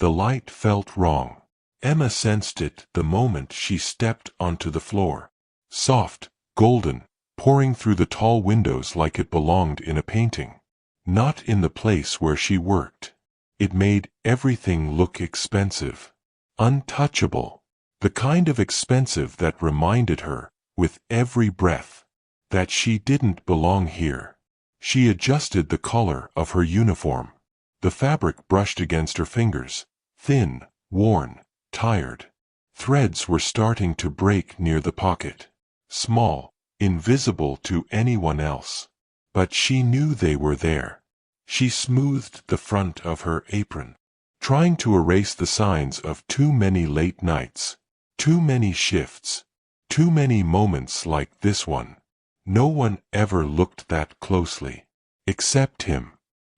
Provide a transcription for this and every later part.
The light felt wrong. Emma sensed it the moment she stepped onto the floor. Soft, golden, pouring through the tall windows like it belonged in a painting. Not in the place where she worked. It made everything look expensive. Untouchable. The kind of expensive that reminded her, with every breath, that she didn't belong here. She adjusted the collar of her uniform. The fabric brushed against her fingers, thin, worn, tired. Threads were starting to break near the pocket. Small, invisible to anyone else. But she knew they were there. She smoothed the front of her apron, trying to erase the signs of too many late nights, too many shifts, too many moments like this one. No one ever looked that closely. Except him.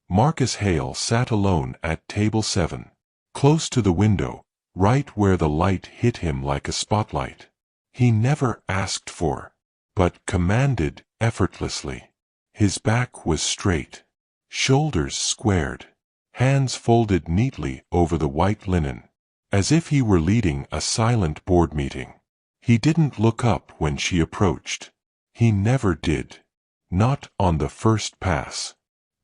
Marcus Hale sat alone at table 7, close to the window, right where the light hit him like a spotlight. He never asked for, but commanded effortlessly. His back was straight, shoulders squared, hands folded neatly over the white linen, as if he were leading a silent board meeting. He didn't look up when she approached. He never did. Not on the first pass.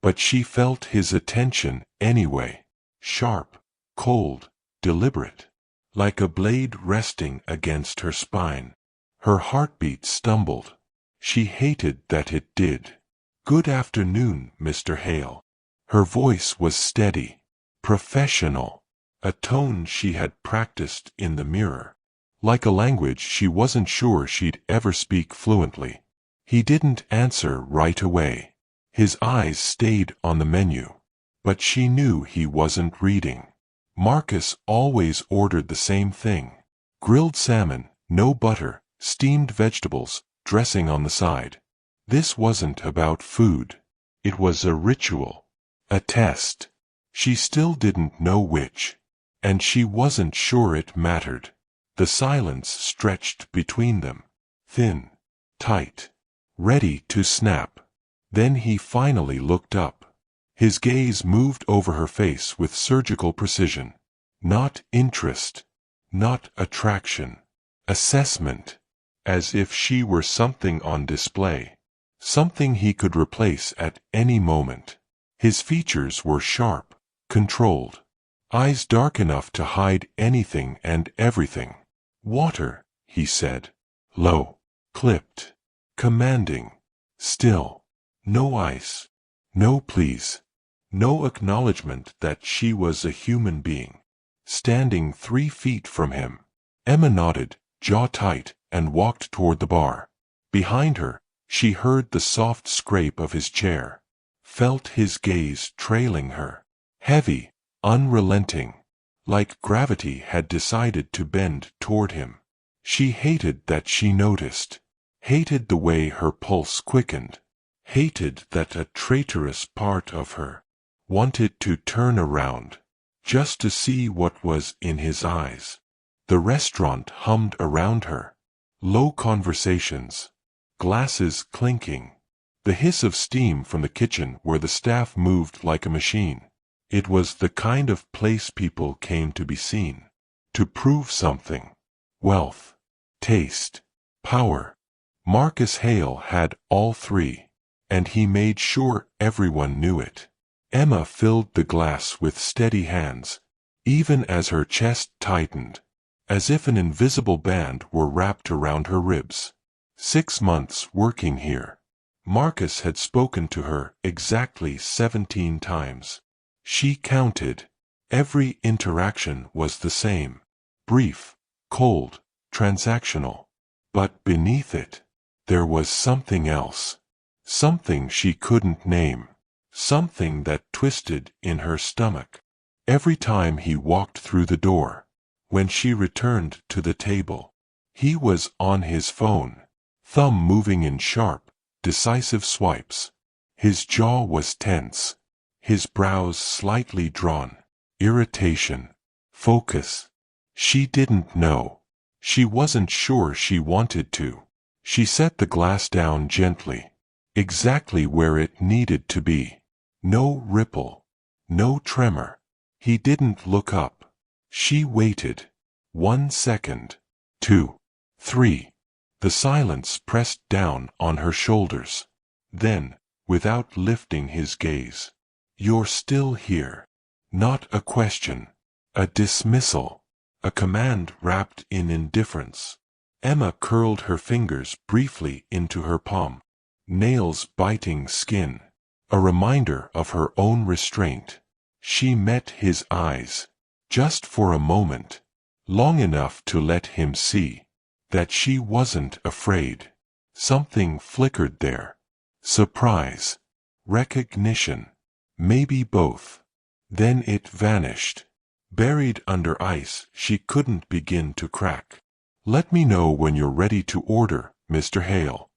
But she felt his attention anyway. Sharp, cold, deliberate. Like a blade resting against her spine. Her heartbeat stumbled. She hated that it did. "Good afternoon, Mr. Hale." Her voice was steady, professional, a tone she had practiced in the mirror. Like a language she wasn't sure she'd ever speak fluently. He didn't answer right away. His eyes stayed on the menu. But she knew he wasn't reading. Marcus always ordered the same thing. Grilled salmon, no butter, steamed vegetables, dressing on the side. This wasn't about food. It was a ritual. A test. She still didn't know which. And she wasn't sure it mattered. The silence stretched between them. Thin. Tight. Ready to snap. Then he finally looked up. His gaze moved over her face with surgical precision. Not interest. Not attraction. Assessment. As if she were something on display. Something he could replace at any moment. His features were sharp, controlled. Eyes dark enough to hide anything and everything. "Water," he said. Low. Clipped. Commanding. Still. No ice. No please. No acknowledgement that she was a human being. Standing 3 feet from him. Emma nodded, jaw tight, and walked toward the bar. Behind her, she heard the soft scrape of his chair. Felt his gaze trailing her. Heavy, unrelenting. Like gravity had decided to bend toward him. She hated that she noticed. Hated the way her pulse quickened. Hated that a traitorous part of her wanted to turn around, just to see what was in his eyes. The restaurant hummed around her. Low conversations. Glasses clinking. The hiss of steam from the kitchen where the staff moved like a machine. It was the kind of place people came to be seen. To prove something. Wealth. Taste. Power. Marcus Hale had all 3. And he made sure everyone knew it. Emma filled the glass with steady hands, even as her chest tightened, as if an invisible band were wrapped around her ribs. 6 months working here. Marcus had spoken to her exactly 17 times. She counted. Every interaction was the same. Brief, cold, transactional. But beneath it, there was something else. Something she couldn't name. Something that twisted in her stomach. Every time he walked through the door. When she returned to the table. He was on his phone. Thumb moving in sharp, decisive swipes. His jaw was tense. His brows slightly drawn. Irritation. Focus. She didn't know. She wasn't sure she wanted to. She set the glass down gently. Exactly where it needed to be. No ripple. No tremor. He didn't look up. She waited. 1 second. 2. 3. The silence pressed down on her shoulders. Then, without lifting his gaze, "You're still here." Not a question. A dismissal. A command wrapped in indifference. Emma curled her fingers briefly into her palm, nails biting skin, a reminder of her own restraint. She met his eyes, just for a moment, long enough to let him see that she wasn't afraid. Something flickered there. Surprise. Recognition. Maybe both. Then it vanished. Buried under ice, she couldn't begin to crack. "Let me know when you're ready to order, Mr. Hale."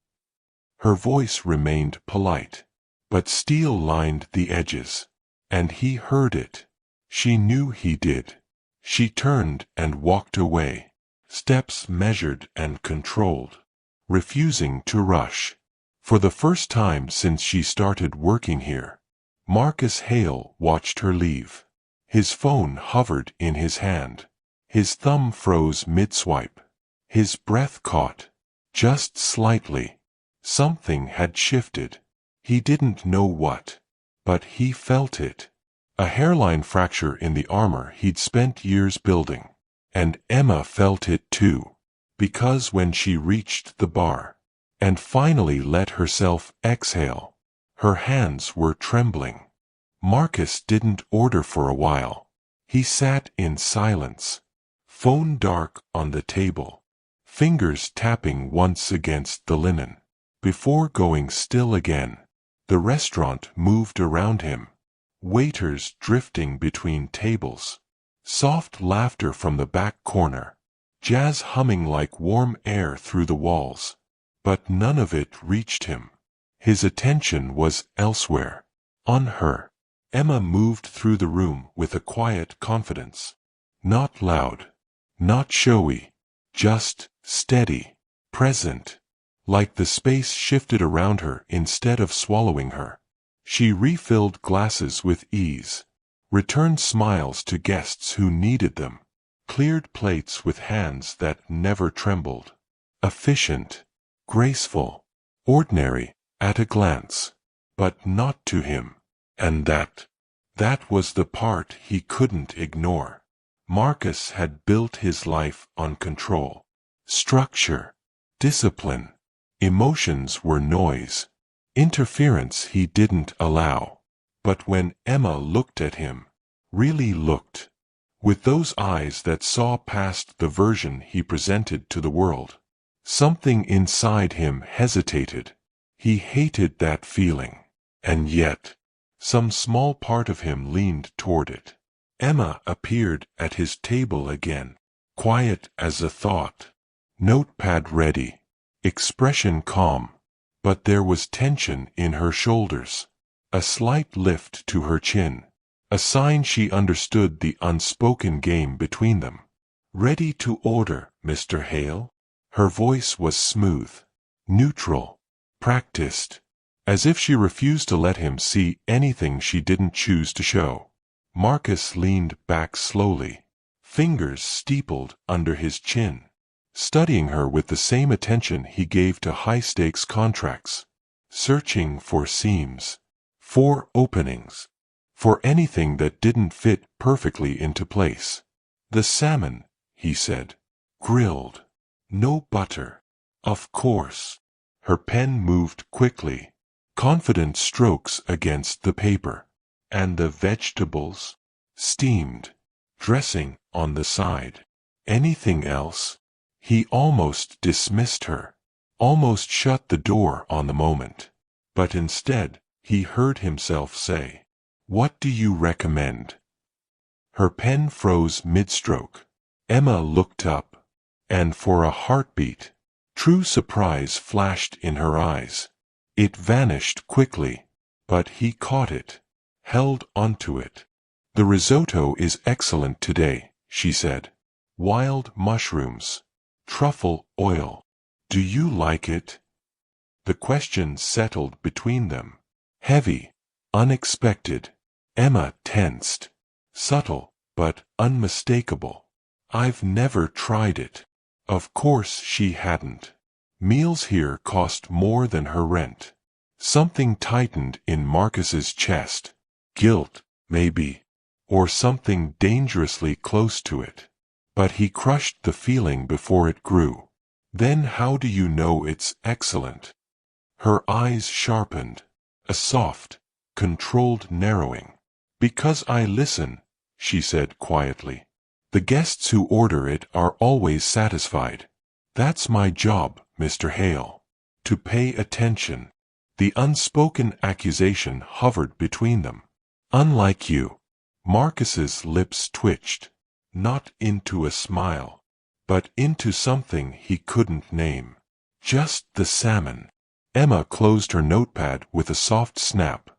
Her voice remained polite, but steel lined the edges, and he heard it. She knew he did. She turned and walked away, steps measured and controlled, refusing to rush. For the first time since she started working here, Marcus Hale watched her leave. His phone hovered in his hand. His thumb froze mid-swipe. His breath caught, just slightly. Something had shifted. He didn't know what, but he felt it. A hairline fracture in the armor he'd spent years building. And Emma felt it too, because when she reached the bar, and finally let herself exhale, her hands were trembling. Marcus didn't order for a while. He sat in silence, phone dark on the table, fingers tapping once against the linen, before going still again. The restaurant moved around him, waiters drifting between tables, soft laughter from the back corner, jazz humming like warm air through the walls. But none of it reached him. His attention was elsewhere, on her. Emma moved through the room with a quiet confidence. Not loud, not showy, just steady, present, like the space shifted around her instead of swallowing her. She refilled glasses with ease, returned smiles to guests who needed them, cleared plates with hands that never trembled. Efficient, graceful, ordinary, at a glance, but not to him. And that was the part he couldn't ignore. Marcus had built his life on control, structure, discipline. Emotions were noise. Interference he didn't allow. But when Emma looked at him, really looked, with those eyes that saw past the version he presented to the world, something inside him hesitated. He hated that feeling, and yet some small part of him leaned toward it. Emma appeared at his table again, quiet as a thought, notepad ready, expression calm, but there was tension in her shoulders, a slight lift to her chin, a sign she understood the unspoken game between them. "Ready to order, Mr. Hale?" Her voice was smooth, neutral, practiced, as if she refused to let him see anything she didn't choose to show. Marcus leaned back slowly, fingers steepled under his chin, studying her with the same attention he gave to high-stakes contracts, searching for seams, for openings, for anything that didn't fit perfectly into place. "The salmon," he said, "grilled. No butter." "Of course." Her pen moved quickly, confident strokes against the paper. "And the vegetables?" "Steamed. Dressing on the side." "Anything else?" He almost dismissed her, almost shut the door on the moment. But instead, he heard himself say, "What do you recommend?" Her pen froze mid-stroke. Emma looked up, and for a heartbeat, true surprise flashed in her eyes. It vanished quickly, but he caught it, held onto it. "The risotto is excellent today," she said. "Wild mushrooms, truffle oil. Do you like it?" The question settled between them, heavy, unexpected. Emma tensed. Subtle, but unmistakable. I've never tried it. Of course she hadn't. Meals here cost more than her rent. Something tightened in Marcus's chest. Guilt, maybe. Or something dangerously close to it. But he crushed the feeling before it grew. Then how do you know it's excellent? Her eyes sharpened. A soft, controlled narrowing. Because I listen, she said quietly. The guests who order it are always satisfied. That's my job, Mr. Hale. To pay attention. The unspoken accusation hovered between them. Unlike you. Marcus's lips twitched. Not into a smile, but into something he couldn't name. Just the salmon. Emma closed her notepad with a soft snap.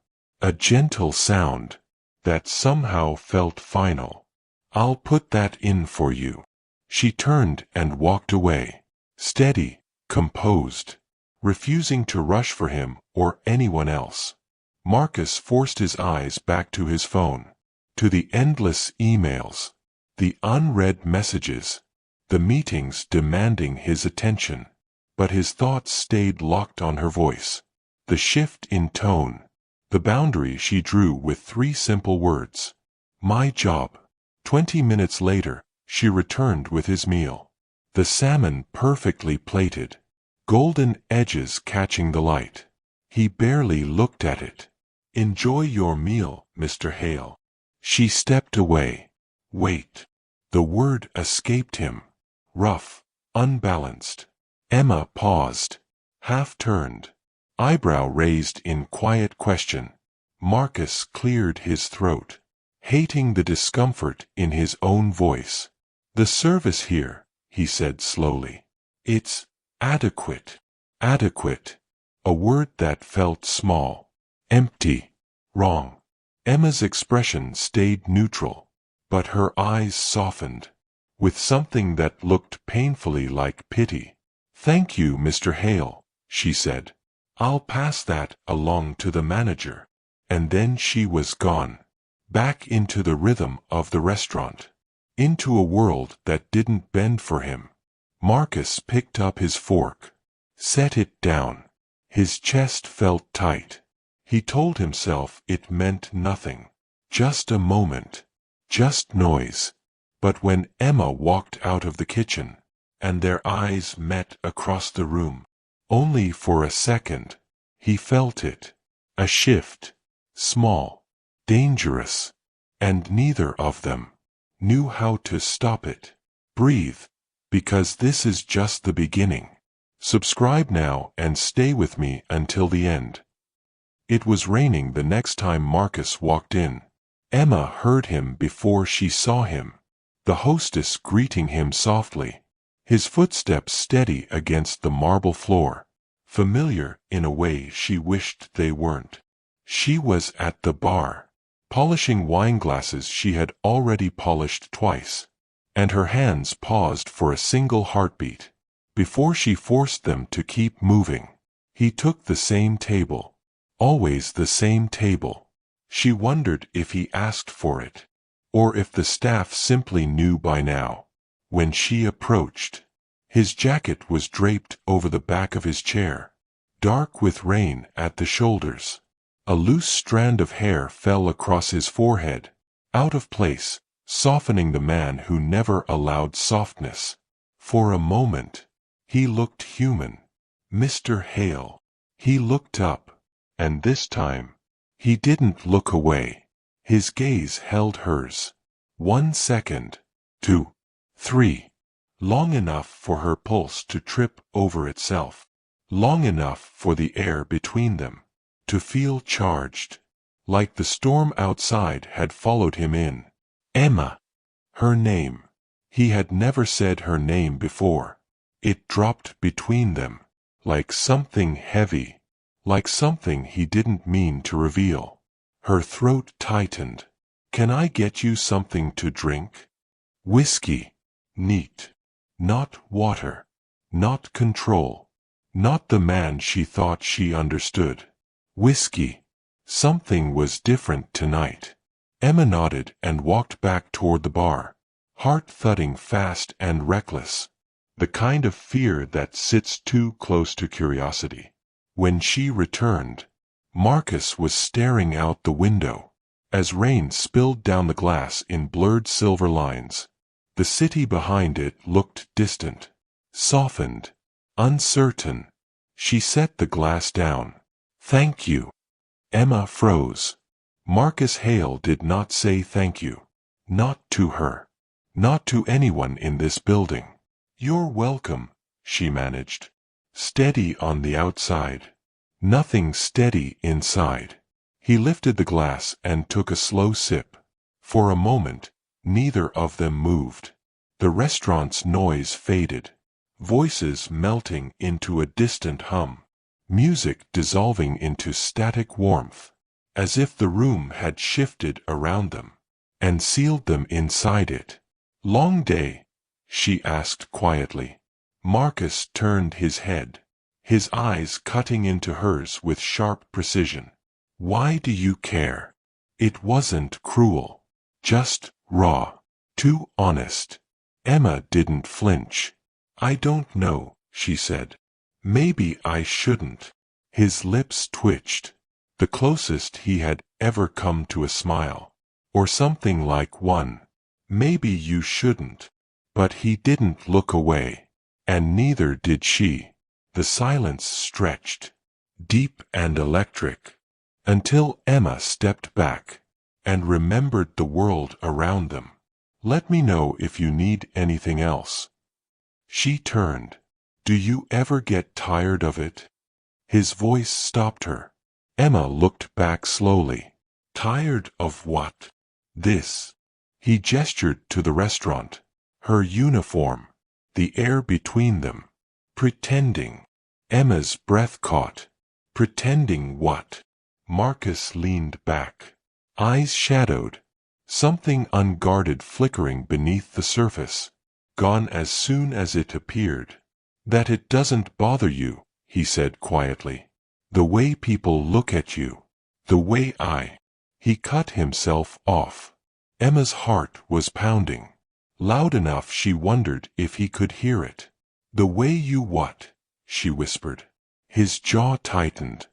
A gentle sound that somehow felt final. I'll put that in for you. She turned and walked away. Steady, composed, refusing to rush for him or anyone else. Marcus forced his eyes back to his phone, to the endless emails, the unread messages, the meetings demanding his attention. But his thoughts stayed locked on her voice. The shift in tone, the boundary she drew with 3 simple words. My job. 20 minutes later, she returned with his meal. The salmon perfectly plated, golden edges catching the light. He barely looked at it. Enjoy your meal, Mr. Hale. She stepped away. Wait. The word escaped him. Rough, unbalanced. Emma paused, half-turned, eyebrow raised in quiet question. Marcus cleared his throat, hating the discomfort in his own voice. The service here, he said slowly. It's adequate. Adequate. A word that felt small. Empty. Wrong. Emma's expression stayed neutral, but her eyes softened, with something that looked painfully like pity. Thank you, Mr. Hale, she said. I'll pass that along to the manager. And then she was gone. Back into the rhythm of the restaurant. Into a world that didn't bend for him. Marcus picked up his fork. Set it down. His chest felt tight. He told himself it meant nothing. Just a moment. Just noise. But when Emma walked out of the kitchen, and their eyes met across the room, only for a second, he felt it. A shift. Small. Dangerous. And neither of them knew how to stop it. Breathe. Because this is just the beginning. Subscribe now and stay with me until the end. It was raining the next time Marcus walked in. Emma heard him before she saw him. The hostess greeting him softly. His footsteps steady against the marble floor. Familiar in a way she wished they weren't. She was at the bar, polishing wine glasses she had already polished twice. And her hands paused for a single heartbeat. Before she forced them to keep moving. He took the same table. Always the same table. She wondered if he asked for it. Or if the staff simply knew by now. When she approached, his jacket was draped over the back of his chair, dark with rain at the shoulders. A loose strand of hair fell across his forehead, out of place, softening the man who never allowed softness. For a moment, he looked human. Mr. Hale. He looked up, and this time, he didn't look away. His gaze held hers. 1 second. 2. 3. Long enough for her pulse to trip over itself. Long enough for the air between them to feel charged. Like the storm outside had followed him in. Emma. Her name. He had never said her name before. It dropped between them. Like something heavy. Like something he didn't mean to reveal. Her throat tightened. Can I get you something to drink? Whiskey. Neat. Not water. Not control. Not the man she thought she understood. Whiskey. Something was different tonight. Emma nodded and walked back toward the bar, heart thudding fast and reckless. The kind of fear that sits too close to curiosity. When she returned, Marcus was staring out the window, as rain spilled down the glass in blurred silver lines. The city behind it looked distant, softened, uncertain. She set the glass down. "Thank you." Emma froze. Marcus Hale did not say thank you. Not to her. Not to anyone in this building. "You're welcome," she managed. Steady on the outside. Nothing steady inside. He lifted the glass and took a slow sip. For a moment, neither of them moved. The restaurant's noise faded. Voices melting into a distant hum. Music dissolving into static warmth, as if the room had shifted around them and sealed them inside it. "Long day?" she asked quietly. Marcus turned his head, his eyes cutting into hers with sharp precision. "Why do you care?" It wasn't cruel, just raw, too honest. Emma didn't flinch. "I don't know," she said. "Maybe I shouldn't." His lips twitched, the closest he had ever come to a smile, or something like one. "Maybe you shouldn't." But he didn't look away, and neither did she. The silence stretched, deep and electric, until Emma stepped back and remembered the world around them. "Let me know if you need anything else." She turned. "Do you ever get tired of it?" His voice stopped her. Emma looked back slowly. "Tired of what?" "This." He gestured to the restaurant. Her uniform. The air between them. "Pretending." Emma's breath caught. "Pretending what?" Marcus leaned back. Eyes shadowed. Something unguarded flickering beneath the surface. "Gone as soon as it appeared." "That it doesn't bother you," he said quietly. "The way people look at you. The way I—" He cut himself off. Emma's heart was pounding. Loud enough she wondered if he could hear it. "The way you what?" she whispered. His jaw tightened.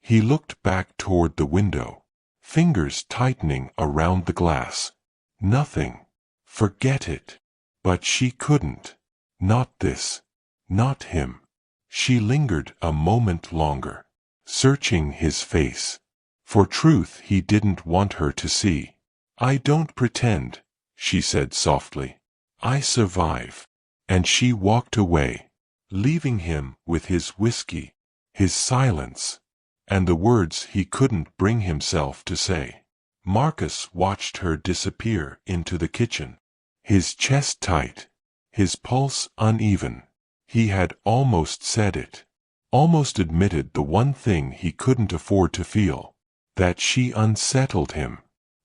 He looked back toward the window, fingers tightening around the glass. "Nothing. Forget it." But she couldn't. Not this. Not him. She lingered a moment longer, searching his face. For truth he didn't want her to see. "I don't pretend," she said softly. "I survive." And she walked away, leaving him with his whiskey, his silence, and the words he couldn't bring himself to say. Marcus watched her disappear into the kitchen, his chest tight, his pulse uneven. He had almost said it, almost admitted the one thing he couldn't afford to feel, that she unsettled him,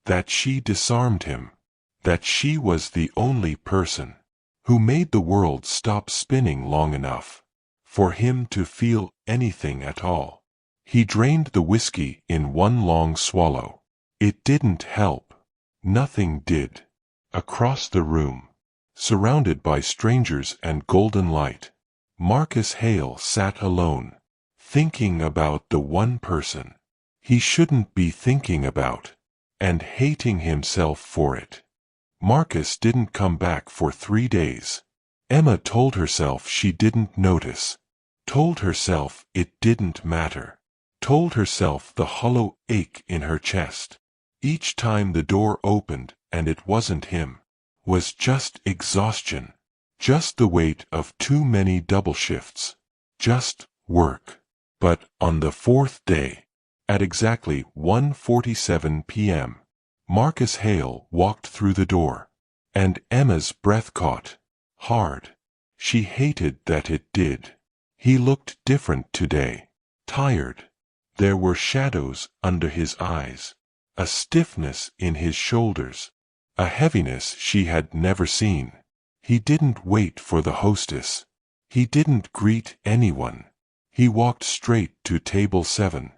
that she disarmed him, that she was the only person who made the world stop spinning long enough for him to feel anything at all. He drained the whiskey in one long swallow. It didn't help. Nothing did. Across the room, surrounded by strangers and golden light, Marcus Hale sat alone, thinking about the one person he shouldn't be thinking about, and hating himself for it. Marcus didn't come back for 3 days. Emma told herself she didn't notice, told herself it didn't matter, told herself the hollow ache in her chest each time the door opened and it wasn't him, was just exhaustion, just the weight of too many double shifts, just work. But on the 4th day, at exactly 1:47 p.m., Marcus Hale walked through the door, and Emma's breath caught, hard. She hated that it did. He looked different today, tired. There were shadows under his eyes, a stiffness in his shoulders, a heaviness she had never seen. He didn't wait for the hostess. He didn't greet anyone. He walked straight to table 7,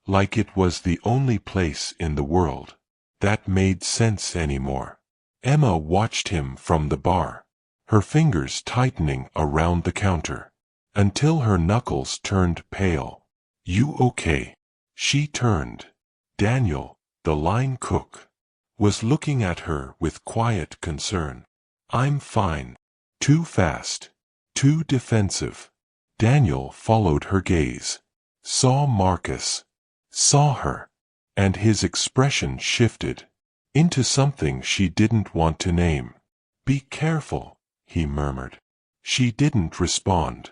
like it was the only place in the world. that made sense anymore. Emma watched him from the bar, her fingers tightening around the counter, until her knuckles turned pale. "You okay?" She turned. Daniel, the line cook, was looking at her with quiet concern. "I'm fine." Too fast. Too defensive. Daniel followed her gaze. Saw Marcus. Saw her. And his expression shifted into something she didn't want to name. "Be careful," he murmured. She didn't respond.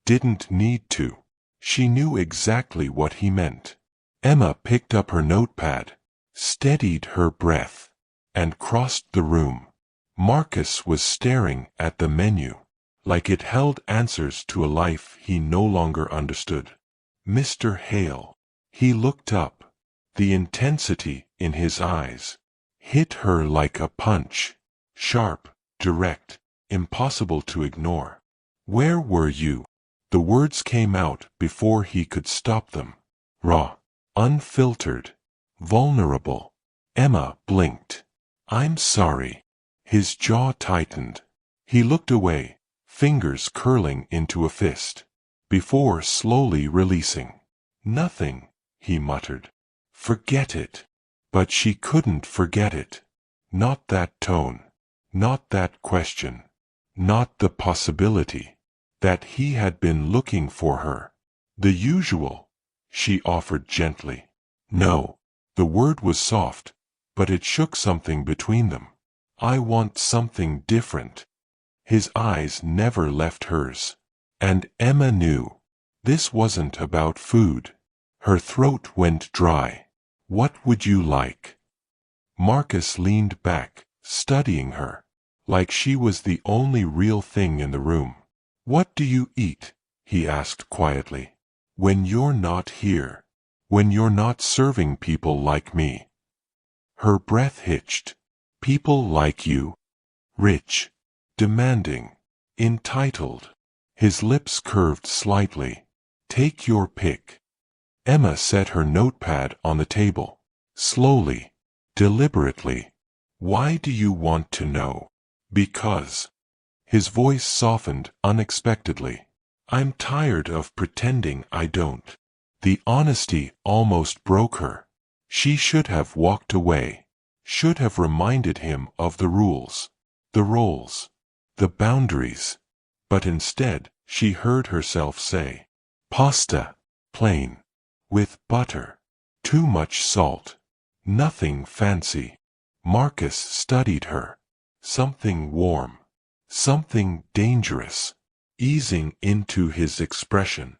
Didn't need to. She knew exactly what he meant. Emma picked up her notepad, steadied her breath, and crossed the room. Marcus was staring at the menu, like it held answers to a life he no longer understood. "Mr. Hale." He looked up. The intensity in his eyes hit her like a punch. Sharp, direct, impossible to ignore. "Where were you?" The words came out before he could stop them. Raw, unfiltered, vulnerable. Emma blinked. "I'm sorry." His jaw tightened. He looked away, fingers curling into a fist, before slowly releasing. "Nothing," he muttered. "Forget it." But she couldn't forget it. Not that tone. Not that question. Not the possibility that he had been looking for her. "The usual," she offered gently. "No." The word was soft, but it shook something between them. "I want something different." His eyes never left hers. And Emma knew. This wasn't about food. Her throat went dry. "What would you like?" Marcus leaned back, studying her, like she was the only real thing in the room. "What do you eat?" he asked quietly. "When you're not here. When you're not serving people like me." Her breath hitched. "People like you? Rich, demanding, entitled." His lips curved slightly. "Take your pick." Emma set her notepad on the table. Slowly, deliberately. "Why do you want to know?" "Because." His voice softened unexpectedly. "I'm tired of pretending I don't." The honesty almost broke her. She should have walked away. Should have reminded him of the rules, the roles, the boundaries. But instead, she heard herself say, "Pasta, plain, with butter, too much salt, nothing fancy." Marcus studied her. Something warm, something dangerous, easing into his expression.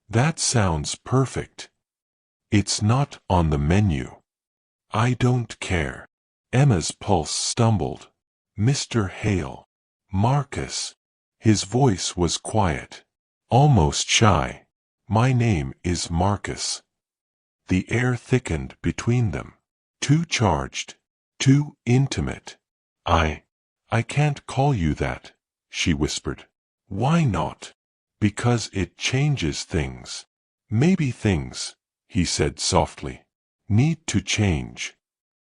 "That sounds perfect." "It's not on the menu." "I don't care." Emma's pulse stumbled. "Mr. Hale." "Marcus." His voice was quiet, almost shy. "My name is Marcus." The air thickened between them. Too charged, too intimate. I can't call you that," she whispered. "Why not?" "Because it changes things." "Maybe things," he said softly, "need to change."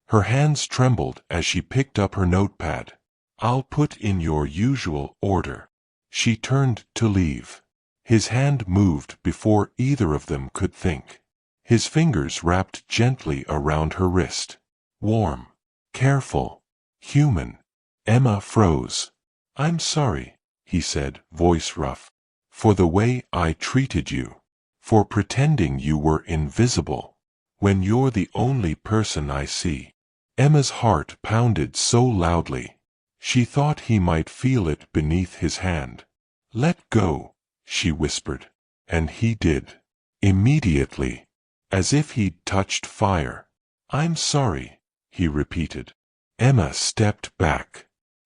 Her hands trembled as she picked up her notepad. "I'll put in your usual order." She turned to leave. His hand moved before either of them could think. His fingers wrapped gently around her wrist. Warm, careful, human. Emma froze. "I'm sorry," he said, voice rough, "for the way I treated you, for pretending you were invisible, when you're the only person I see." Emma's heart pounded so loudly, she thought he might feel it beneath his hand. "Let go," she whispered, and he did. Immediately, as if he'd touched fire. "I'm sorry," he repeated. Emma stepped back,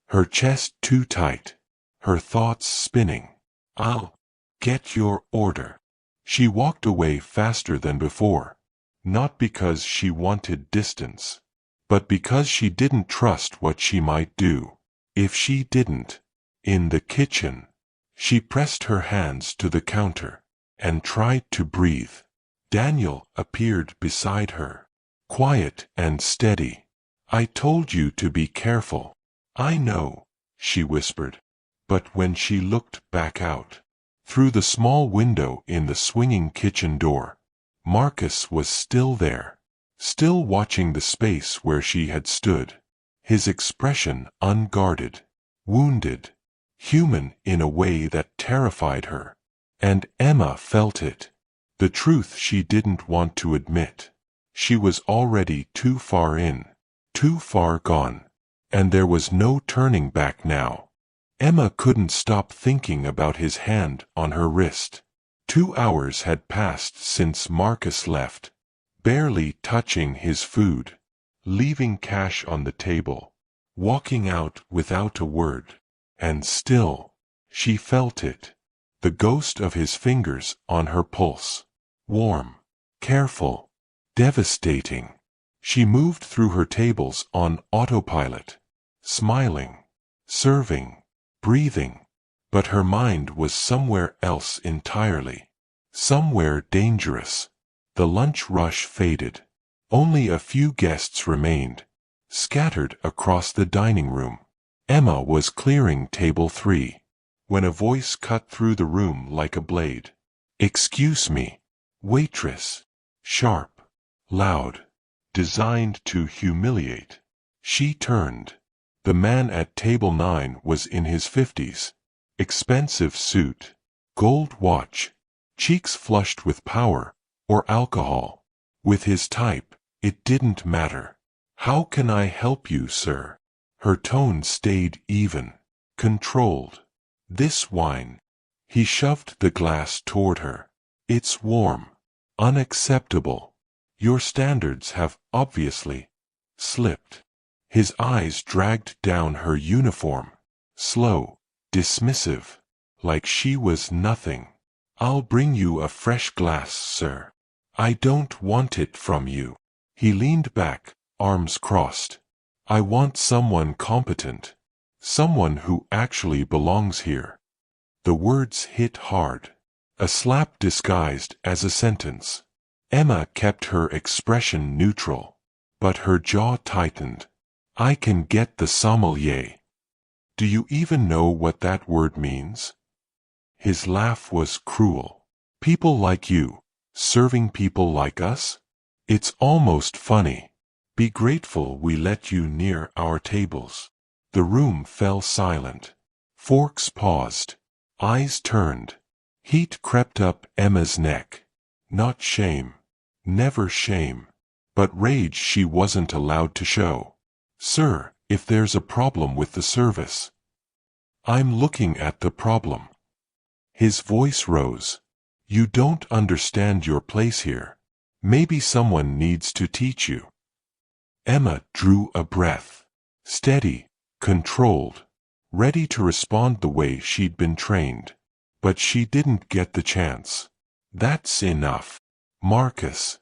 her chest too tight, her thoughts spinning. "I'll get your order." She walked away faster than before, not because she wanted distance, but because she didn't trust what she might do. If she didn't. In the kitchen, she pressed her hands to the counter and tried to breathe. Daniel appeared beside her, quiet and steady, I told you to be careful. I know, she whispered. But when she looked back out, through the small window in the swinging kitchen door, Marcus was still there, still watching the space where she had stood, his expression unguarded, wounded, human in a way that terrified her. And Emma felt it, the truth she didn't want to admit. She was already too far in, too far gone, and there was no turning back now. Emma couldn't stop thinking about his hand on her wrist. 2 hours had passed since Marcus left, barely touching his food, leaving cash on the table, walking out without a word. And still, she felt it, the ghost of his fingers on her pulse. Warm, careful, devastating. She moved through her tables on autopilot, smiling, serving, breathing, but her mind was somewhere else entirely, somewhere dangerous. The lunch rush faded. Only a few guests remained, scattered across the dining room. Emma was clearing table 3, when a voice cut through the room like a blade. "Excuse me, waitress." Sharp, loud, designed to humiliate. She turned. The man at table 9 was in his 50s. Expensive suit, gold watch, cheeks flushed with power or alcohol. With his type, it didn't matter. "How can I help you, sir?" Her tone stayed even, controlled. "This wine." He shoved the glass toward her. "It's warm. Unacceptable. Your standards have obviously slipped." His eyes dragged down her uniform, slow, dismissive, like she was nothing. "I'll bring you a fresh glass, sir. I don't want it from you." He leaned back, arms crossed. "I want someone competent. Someone who actually belongs here." The words hit hard. A slap disguised as a sentence. Emma kept her expression neutral, but her jaw tightened. "I can get the sommelier." "Do you even know what that word means?" His laugh was cruel. "People like you, serving people like us? It's almost funny. Be grateful we let you near our tables." The room fell silent. Forks paused. Eyes turned. Heat crept up Emma's neck. Not shame. Never shame. But rage she wasn't allowed to show. "Sir, if there's a problem with the service." "I'm looking at the problem." His voice rose. "You don't understand your place here. Maybe someone needs to teach you." Emma drew a breath. Steady, controlled, ready to respond the way she'd been trained. But she didn't get the chance. "That's enough. Marcus."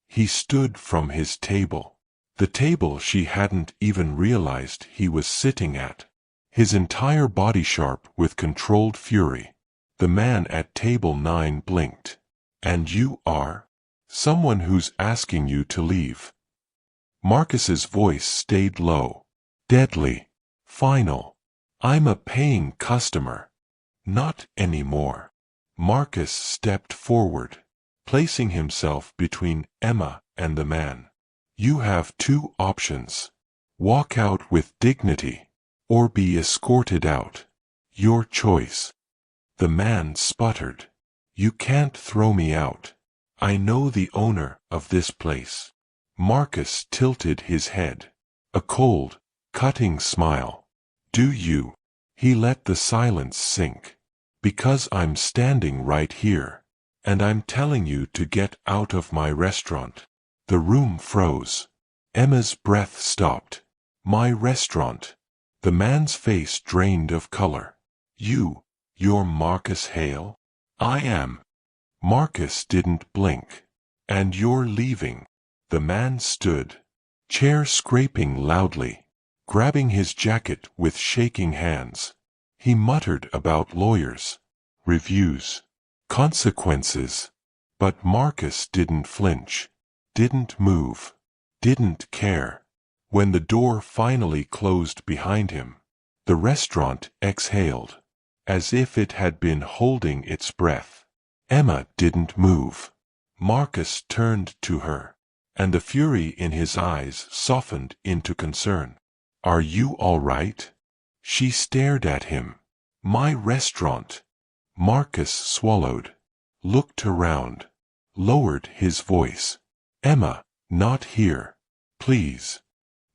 He stood from his table. The table she hadn't even realized he was sitting at. His entire body sharp with controlled fury. The man at table 9 blinked. "And you are?" "Someone who's asking you to leave." Marcus's voice stayed low, deadly, final. "I'm a paying customer." "Not anymore." Marcus stepped forward, placing himself between Emma and the man. "You have 2 options. Walk out with dignity, or be escorted out. Your choice." The man sputtered. "You can't throw me out. I know the owner of this place." Marcus tilted his head. A cold, cutting smile. "Do you?" He let the silence sink. "Because I'm standing right here, and I'm telling you to get out of my restaurant." The room froze. Emma's breath stopped. "My restaurant." The man's face drained of color. You're Marcus Hale?" "I am." Marcus didn't blink. "And you're leaving." The man stood, chair scraping loudly, grabbing his jacket with shaking hands. He muttered about lawyers, reviews, consequences. But Marcus didn't flinch, didn't move, didn't care. When the door finally closed behind him, the restaurant exhaled, as if it had been holding its breath. Emma didn't move. Marcus turned to her, and the fury in his eyes softened into concern. "Are you all right?" She stared at him. "My restaurant." Marcus swallowed, looked around, lowered his voice. "Emma, not here. Please."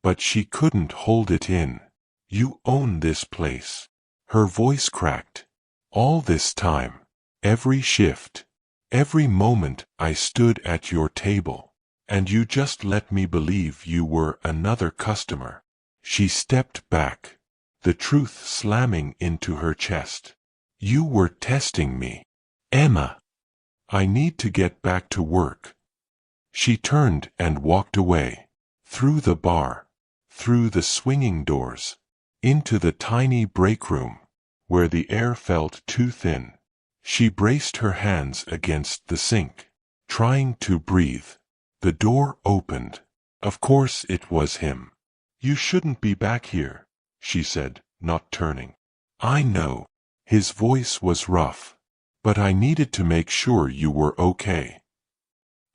But she couldn't hold it in. "You own this place." Her voice cracked. "All this time, every shift, every moment I stood at your table, and you just let me believe you were another customer." She stepped back, the truth slamming into her chest. "You were testing me, Emma. I need to get back to work." She turned and walked away, through the bar, through the swinging doors, into the tiny break room, where the air felt too thin. She braced her hands against the sink, trying to breathe. The door opened. Of course it was him. "You shouldn't be back here," she said, not turning. "I know." His voice was rough. "But I needed to make sure you were okay."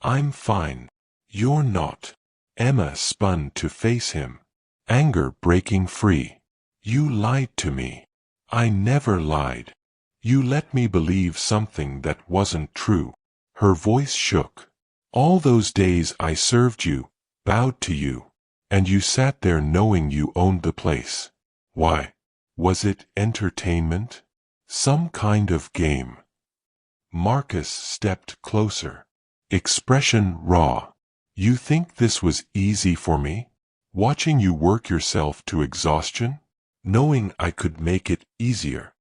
"I'm fine." "You're not." Emma spun to face him, anger breaking free. "You lied to me." "I never lied. You let me believe something that wasn't true." Her voice shook. "All those days I served you, bowed to you, and you sat there knowing you owned the place. Why? Was it entertainment? Some kind of game?" Marcus stepped closer, expression raw. "You think this was easy for me? Watching you work yourself to exhaustion? Knowing I could make it easier,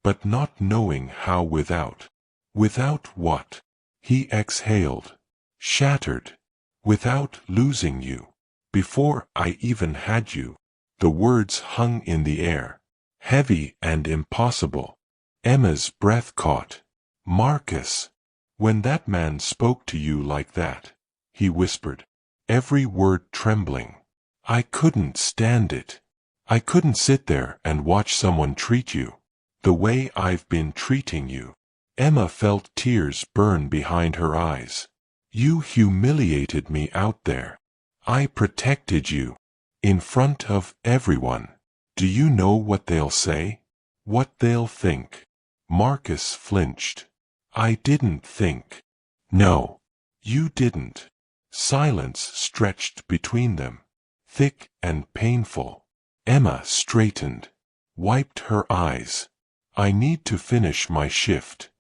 but not knowing how without." "Without what?" He exhaled, shattered. "Without losing you. Before I even had you." The words hung in the air, heavy and impossible. Emma's breath caught. "Marcus, when that man spoke to you like that," he whispered, every word trembling, "I couldn't stand it. I couldn't sit there and watch someone treat you the way I've been treating you." Emma felt tears burn behind her eyes. "You humiliated me out there. I protected you. In front of everyone. Do you know what they'll say? What they'll think?" Marcus flinched. "I didn't think." "No, you didn't." Silence stretched between them, thick and painful. Emma straightened, wiped her eyes. "I need to finish my shift.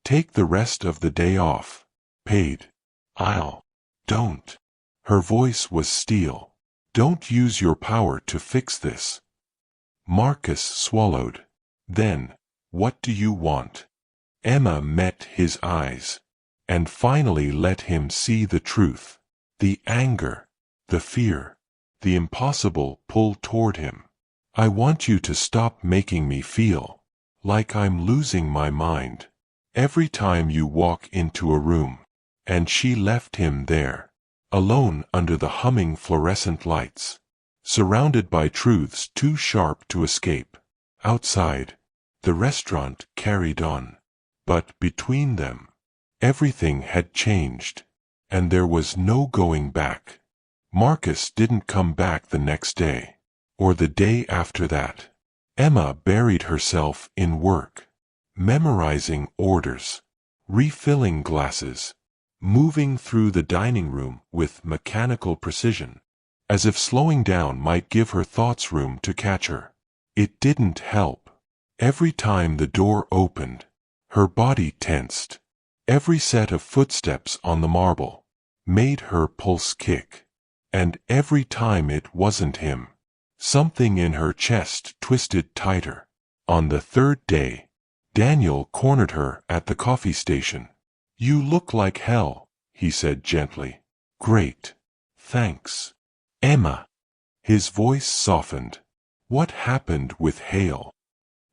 Take the rest of the day off. Paid." Don't." Her voice was steel. "Don't use your power to fix this." Marcus swallowed. "Then, what do you want?" Emma met his eyes, and finally let him see the truth. The anger, the fear, the impossible pull toward him. "I want you to stop making me feel like I'm losing my mind every time you walk into a room." And she left him there, alone under the humming fluorescent lights, surrounded by truths too sharp to escape. Outside, the restaurant carried on, but between them, everything had changed, and there was no going back. Marcus didn't come back the next day, or the day after that. Emma buried herself in work, memorizing orders, refilling glasses, moving through the dining room with mechanical precision, as if slowing down might give her thoughts room to catch her. It didn't help. Every time the door opened, her body tensed. Every set of footsteps on the marble made her pulse kick. And every time it wasn't him, something in her chest twisted tighter. On the third day, Daniel cornered her at the coffee station. "You look like hell," he said gently. "Great. Thanks." "Emma." His voice softened. "What happened with Hale?"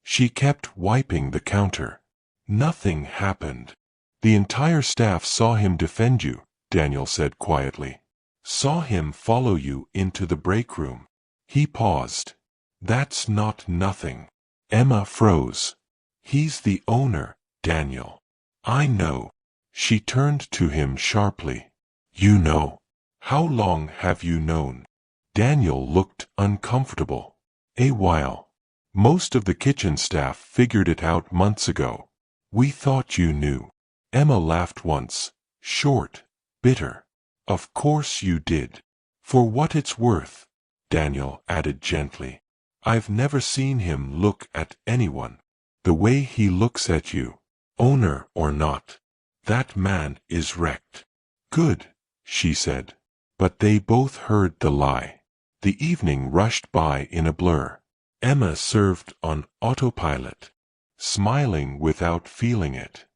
She kept wiping the counter. "Nothing happened. The entire staff saw him defend you," Daniel said quietly. Saw him follow you into the break room. He paused. That's not nothing. Emma froze. He's the owner, Daniel. I know. She turned to him sharply. You know? How long have you known? Daniel looked uncomfortable. A while. Most of the kitchen staff figured it out months ago. We thought you knew. Emma laughed once, short, bitter. Of course you did. For what it's worth, Daniel added gently. I've never seen him look at anyone the way he looks at you, owner or not. That man is wrecked. Good, she said. But they both heard the lie. The evening rushed by in a blur. Emma served on autopilot, smiling without feeling it,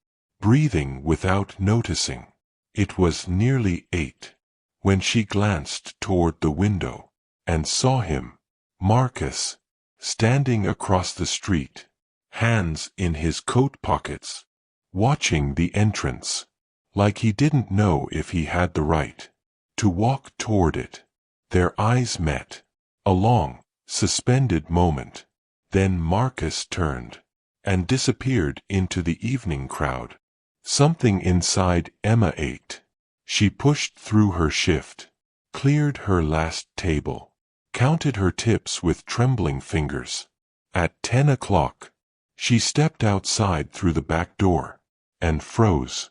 breathing without noticing. It was nearly 8 when she glanced toward the window and saw him, Marcus, standing across the street, hands in his coat pockets, watching the entrance, like he didn't know if he had the right to walk toward it. Their eyes met. A long, suspended moment. Then Marcus turned and disappeared into the evening crowd. Something inside Emma ached. She pushed through her shift, cleared her last table, counted her tips with trembling fingers. At 10 o'clock, she stepped outside through the back door and froze.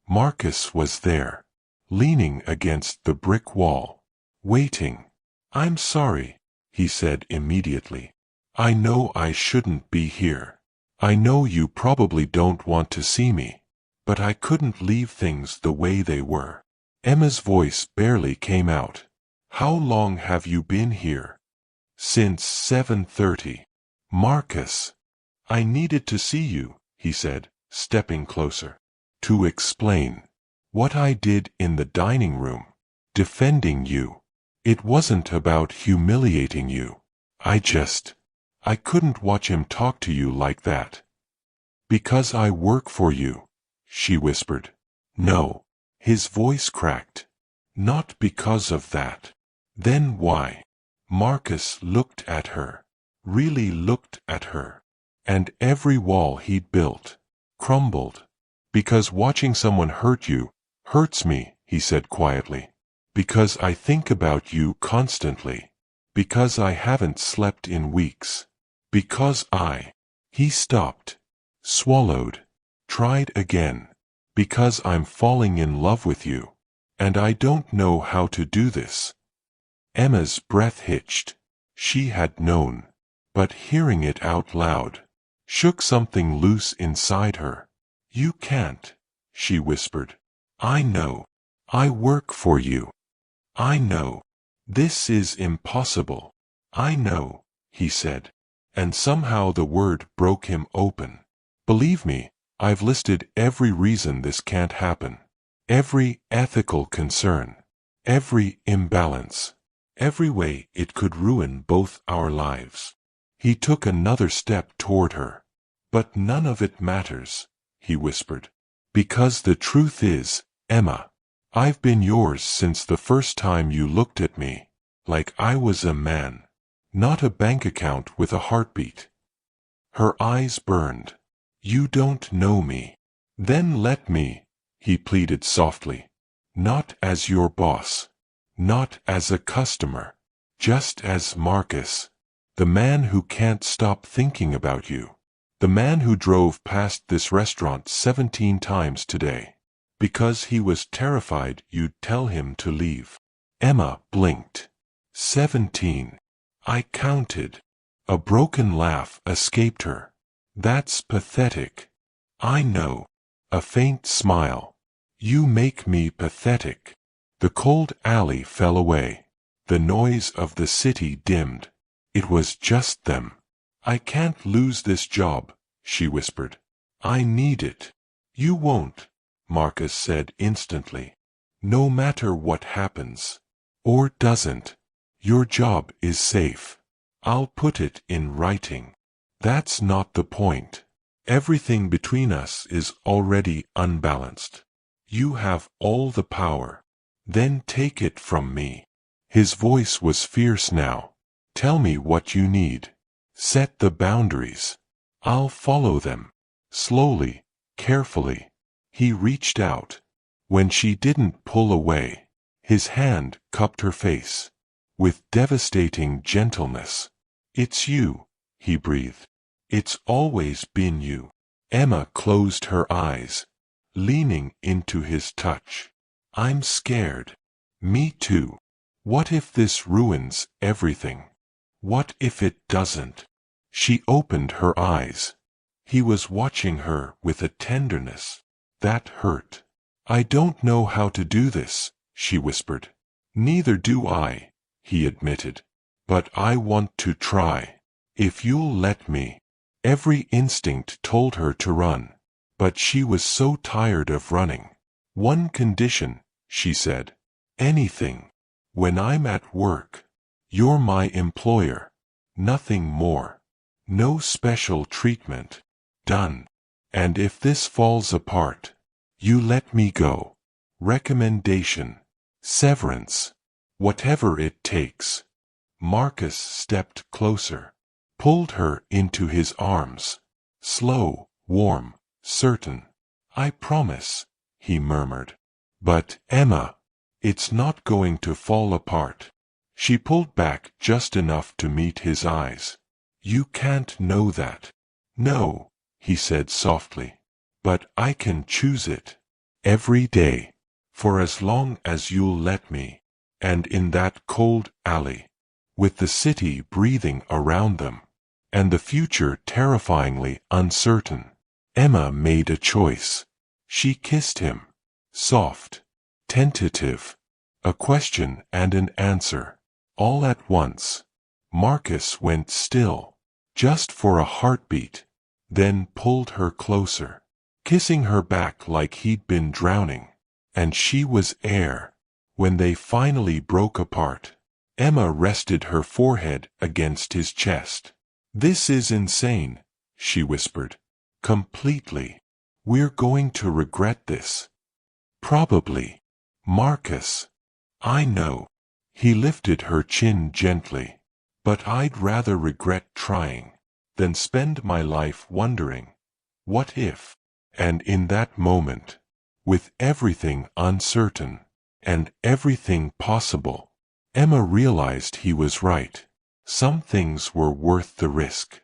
Marcus was there, leaning against the brick wall, waiting. I'm sorry, he said immediately. I know I shouldn't be here. I know you probably don't want to see me, but I couldn't leave things the way they were. Emma's voice barely came out. How long have you been here? Since 7:30. Marcus. I needed to see you, he said, stepping closer. To explain what I did in the dining room, defending you. It wasn't about humiliating you. I couldn't watch him talk to you like that. Because I work for you, she whispered. No. His voice cracked. Not because of that. Then why? Marcus looked at her. Really looked at her. And every wall he'd built crumbled. Because watching someone hurt you hurts me, he said quietly. Because I think about you constantly. Because I haven't slept in weeks. Because He stopped. Swallowed. Tried again. Because I'm falling in love with you. And I don't know how to do this. Emma's breath hitched. She had known. But hearing it out loud shook something loose inside her. You can't, she whispered. I know. I work for you. I know. This is impossible. I know, he said. And somehow the word broke him open. Believe me, I've listed every reason this can't happen. Every ethical concern. Every imbalance. Every way it could ruin both our lives. He took another step toward her. But none of it matters, he whispered. Because the truth is, Emma, I've been yours since the first time you looked at me, like I was a man, not a bank account with a heartbeat. Her eyes burned. You don't know me. Then let me, he pleaded softly. Not as your boss. Not as a customer. Just as Marcus. The man who can't stop thinking about you. The man who drove past this restaurant 17 times today. Because he was terrified you'd tell him to leave. Emma blinked. 17. I counted. A broken laugh escaped her. That's pathetic. I know. A faint smile. You make me pathetic. The cold alley fell away. The noise of the city dimmed. It was just them. I can't lose this job, she whispered. I need it. You won't, Marcus said instantly. No matter what happens. Or doesn't. Your job is safe. I'll put it in writing. That's not the point. Everything between us is already unbalanced. You have all the power. Then take it from me. His voice was fierce now. Tell me what you need. Set the boundaries. I'll follow them. Slowly, carefully. He reached out. When she didn't pull away, his hand cupped her face. With devastating gentleness. It's you, he breathed. It's always been you. Emma closed her eyes, leaning into his touch. I'm scared. Me too. What if this ruins everything? What if it doesn't? She opened her eyes. He was watching her with a tenderness that hurt. I don't know how to do this, she whispered. Neither do I, he admitted. But I want to try. If you'll let me. Every instinct told her to run. But she was so tired of running. One condition, she said. Anything. When I'm at work. You're my employer. Nothing more. No special treatment. Done. And if this falls apart, you let me go. Recommendation. Severance. Whatever it takes. Marcus stepped closer. Pulled her into his arms. Slow, warm, certain. I promise, he murmured. But, Emma, it's not going to fall apart. She pulled back just enough to meet his eyes. You can't know that. No, he said softly. But I can choose it. Every day. For as long as you'll let me. And in that cold alley. With the city breathing around them. And the future terrifyingly uncertain. Emma made a choice. She kissed him. Soft. Tentative. A question and an answer. All at once. Marcus went still. Just for a heartbeat. Then pulled her closer. Kissing her back like he'd been drowning. And she was air. When they finally broke apart, Emma rested her forehead against his chest. This is insane, she whispered. Completely. We're going to regret this. Probably. Marcus. I know. He lifted her chin gently. But I'd rather regret trying than spend my life wondering, what if? And in that moment, with everything uncertain, and everything possible, Emma realized he was right. Some things were worth the risk.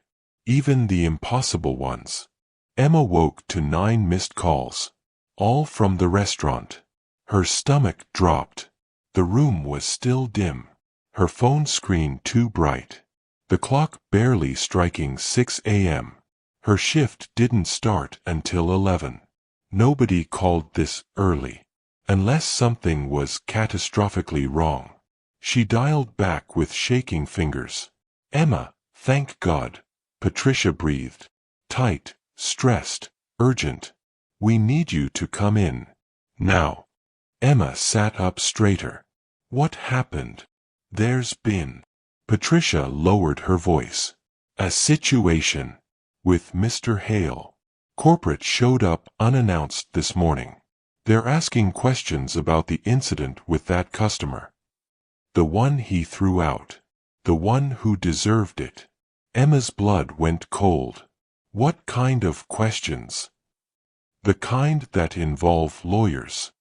Even the impossible ones. Emma woke to 9 missed calls. All from the restaurant. Her stomach dropped. The room was still dim. Her phone screen too bright. The clock barely striking 6 a.m. Her shift didn't start until 11. Nobody called this early. Unless something was catastrophically wrong. She dialed back with shaking fingers. Emma, thank God. Patricia breathed. Tight, stressed, urgent. We need you to come in. Now. Emma sat up straighter. What happened? There's been. Patricia lowered her voice. A situation. With Mr. Hale. Corporate showed up unannounced this morning. They're asking questions about the incident with that customer. The one he threw out. The one who deserved it. Emma's blood went cold. What kind of questions? The kind that involve lawyers.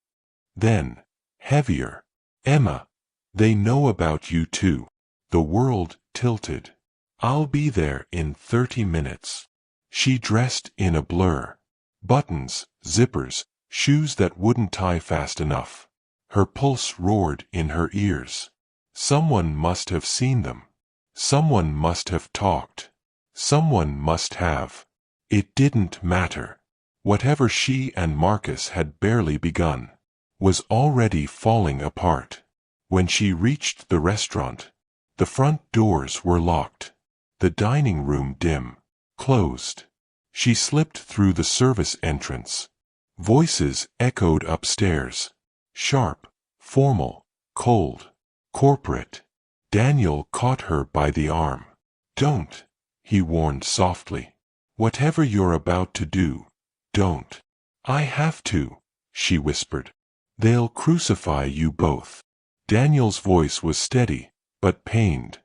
Then, heavier. Emma, they know about you too. The world tilted. I'll be there in 30 minutes. She dressed in a blur. Buttons, zippers, shoes that wouldn't tie fast enough. Her pulse roared in her ears. Someone must have seen them. Someone must have talked. Someone must have. It didn't matter. Whatever she and Marcus had barely begun was already falling apart. When she reached the restaurant, the front doors were locked. The dining room dim, closed. She slipped through the service entrance. Voices echoed upstairs. Sharp, formal, cold, corporate. Daniel caught her by the arm. Don't, he warned softly. Whatever you're about to do, don't. I have to, she whispered. They'll crucify you both. Daniel's voice was steady, but pained.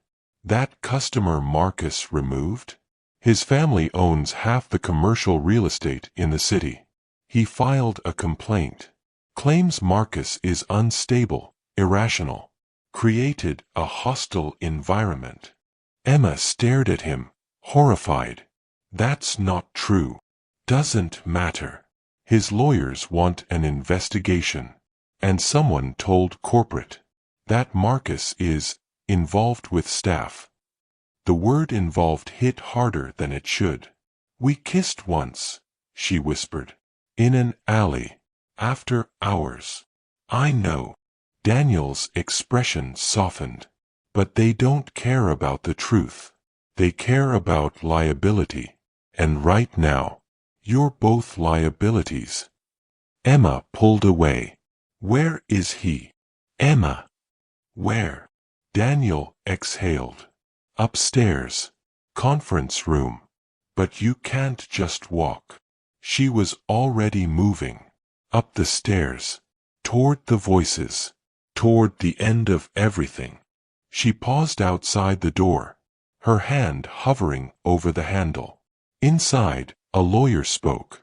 That customer Marcus removed? His family owns half the commercial real estate in the city. He filed a complaint. Claims Marcus is unstable, irrational. Created a hostile environment. Emma stared at him, horrified. That's not true. Doesn't matter. His lawyers want an investigation. And someone told corporate that Marcus is involved with staff. The word involved hit harder than it should. We kissed once, she whispered. In an alley. After hours. I know. Daniel's expression softened. But they don't care about the truth. They care about liability. And right now, you're both liabilities. Emma pulled away. Where is he? Emma. Where? Daniel exhaled. Upstairs. Conference room. But you can't just walk. She was already moving. Up the stairs. Toward the voices. Toward the end of everything. She paused outside the door, her hand hovering over the handle. Inside, a lawyer spoke.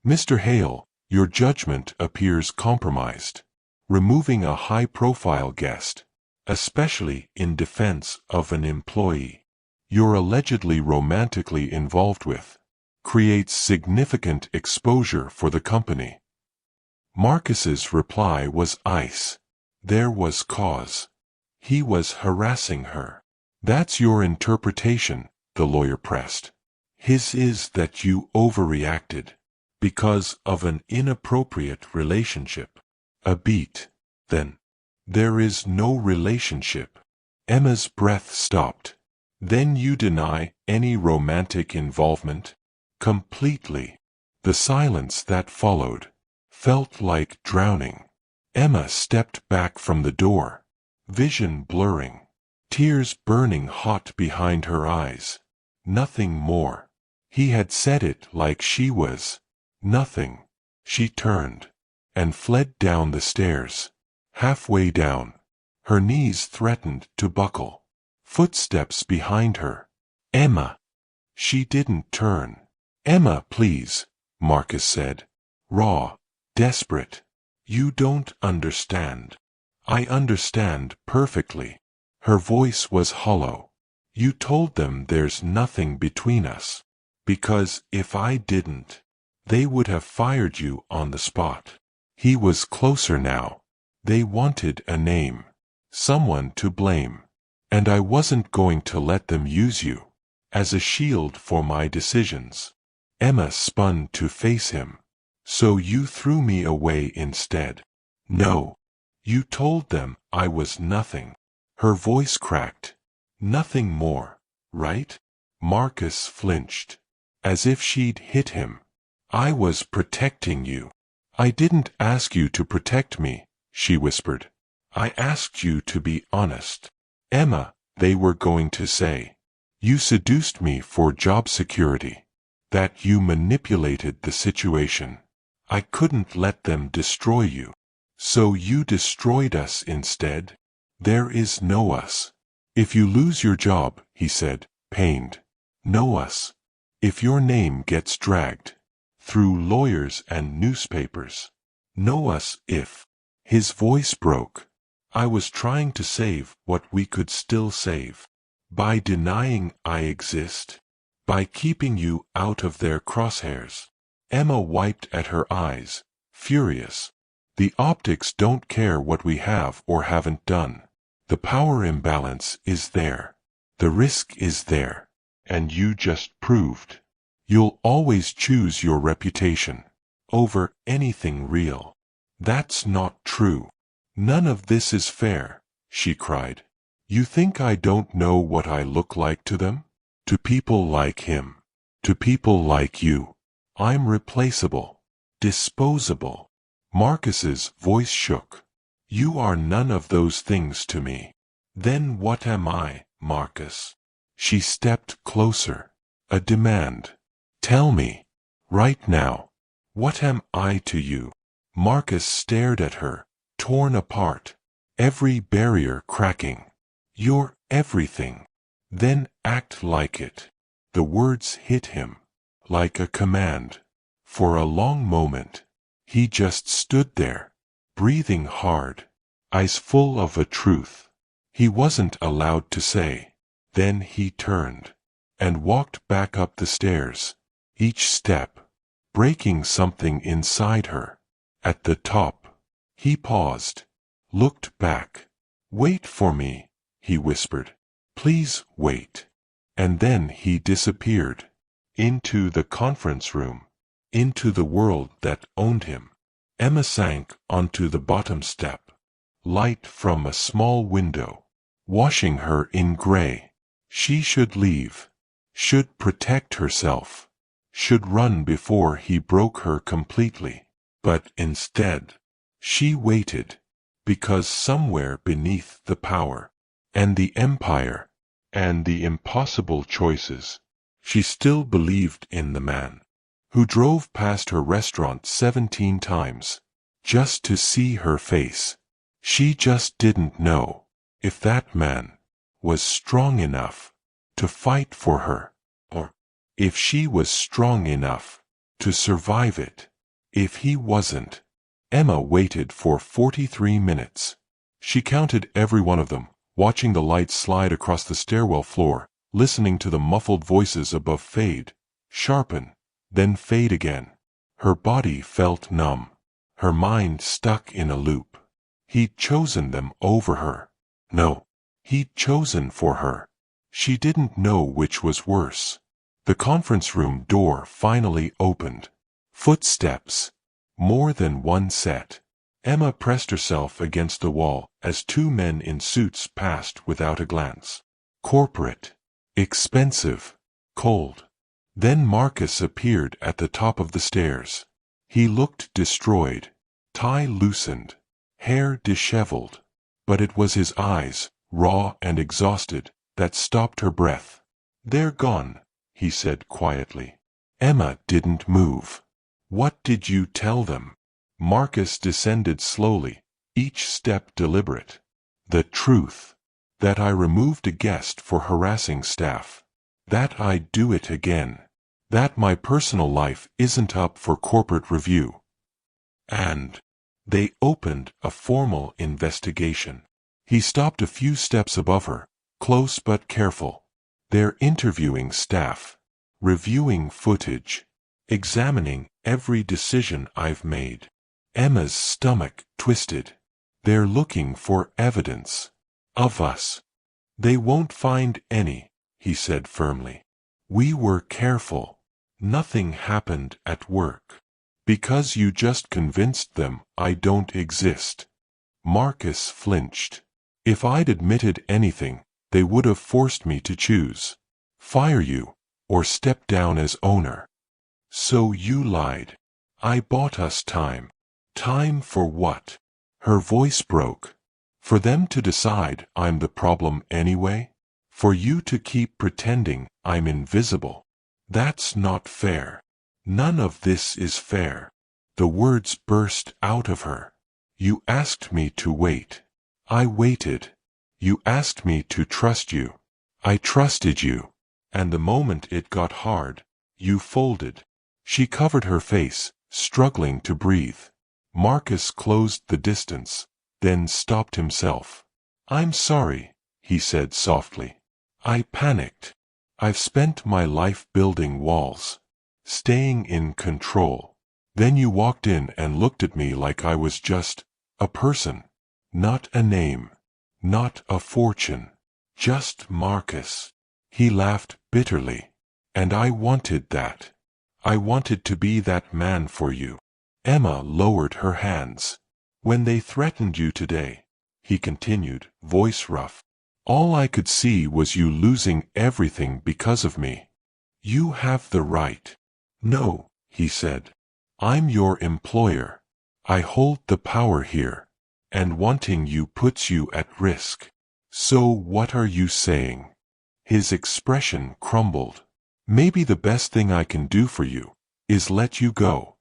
Mr. Hale, your judgment appears compromised. Removing a high-profile guest, especially in defense of an employee you're allegedly romantically involved with, creates significant exposure for the company. Marcus's reply was ice. There was cause. He was harassing her. That's your interpretation, the lawyer pressed. His is that you overreacted because of an inappropriate relationship. A beat. Then. There is no relationship. Emma's breath stopped. Then you deny any romantic involvement? Completely. The silence that followed felt like drowning. Emma stepped back from the door, vision blurring, tears burning hot behind her eyes. Nothing more. He had said it like she was. Nothing. She turned and fled down the stairs. Halfway down, her knees threatened to buckle. Footsteps behind her. Emma. She didn't turn. Emma, please, Marcus said. Raw, desperate. You don't understand. I understand perfectly. Her voice was hollow. You told them there's nothing between us. Because if I didn't, they would have fired you on the spot. He was closer now. They wanted a name. Someone to blame. And I wasn't going to let them use you as a shield for my decisions. Emma spun to face him. So you threw me away instead? No. You told them I was nothing. Her voice cracked. Nothing more, right? Marcus flinched, as if she'd hit him. I was protecting you. I didn't ask you to protect me, she whispered. I asked you to be honest. Emma, they were going to say. You seduced me for job security. That you manipulated the situation. I couldn't let them destroy you. So you destroyed us instead? There is no us. If you lose your job, he said, pained. No us. If your name gets dragged through lawyers and newspapers. Know us if. His voice broke. I was trying to save what we could still save. By denying I exist. By keeping you out of their crosshairs. Emma wiped at her eyes, furious. The optics don't care what we have or haven't done. The power imbalance is there. The risk is there. And you just proved. You'll always choose your reputation over anything real. That's not true. None of this is fair, she cried. You think I don't know what I look like to them? To people like him. To people like you. I'm replaceable. Disposable. Marcus's voice shook. You are none of those things to me. Then what am I, Marcus? She stepped closer. A demand. Tell me. Right now. What am I to you? Marcus stared at her, torn apart, every barrier cracking. You're everything. Then act like it. The words hit him like a command. For a long moment, he just stood there, breathing hard, eyes full of a truth he wasn't allowed to say. Then he turned and walked back up the stairs, each step breaking something inside her. At the top, he paused, looked back. "Wait for me," he whispered. "Please wait." And then he disappeared into the conference room, into the world that owned him. Emma sank onto the bottom step, light from a small window, washing her in gray. She should leave, should protect herself, should run before he broke her completely. But instead, she waited, because somewhere beneath the power, and the empire, and the impossible choices, she still believed in the man who drove past her restaurant 17 times, just to see her face. She just didn't know if that man was strong enough to fight for her, or if she was strong enough to survive it. If he wasn't, Emma waited for 43 minutes. She counted every one of them, watching the lights slide across the stairwell floor, listening to the muffled voices above fade, sharpen, then fade again. Her body felt numb, her mind stuck in a loop. He'd chosen them over her. No, he'd chosen for her. She didn't know which was worse. The conference room door finally opened. Footsteps. More than one set. Emma pressed herself against the wall as 2 men in suits passed without a glance. Corporate. Expensive. Cold. Then Marcus appeared at the top of the stairs. He looked destroyed, tie loosened, hair disheveled. But it was his eyes, raw and exhausted, that stopped her breath. "They're gone," he said quietly. Emma didn't move. "What did you tell them?" Marcus descended slowly, each step deliberate. "The truth. That I removed a guest for harassing staff. That I'd do it again. That my personal life isn't up for corporate review. And they opened a formal investigation." He stopped a few steps above her, close but careful. "They're interviewing staff, reviewing footage, examining every decision I've made." Emma's stomach twisted. "They're looking for evidence. Of us." "They won't find any," he said firmly. "We were careful. Nothing happened at work. Because you just convinced them I don't exist." Marcus flinched. "If I'd admitted anything, they would have forced me to choose. Fire you, or step down as owner. So you lied. I bought us time." "Time for what?" Her voice broke. "For them to decide I'm the problem anyway? For you to keep pretending I'm invisible? That's not fair. None of this is fair." The words burst out of her. "You asked me to wait. I waited. You asked me to trust you. I trusted you. And the moment it got hard, you folded." She covered her face, struggling to breathe. Marcus closed the distance, then stopped himself. "I'm sorry," he said softly. "I panicked. I've spent my life building walls, staying in control. Then you walked in and looked at me like I was just a person, not a name, not a fortune, just Marcus." He laughed bitterly. "And I wanted that. I wanted to be that man for you." Emma lowered her hands. "When they threatened you today," he continued, voice rough, "all I could see was you losing everything because of me. You have the right." "No," he said. "I'm your employer. I hold the power here. And wanting you puts you at risk. So what are you saying?" His expression crumbled. "Maybe the best thing I can do for you is let you go."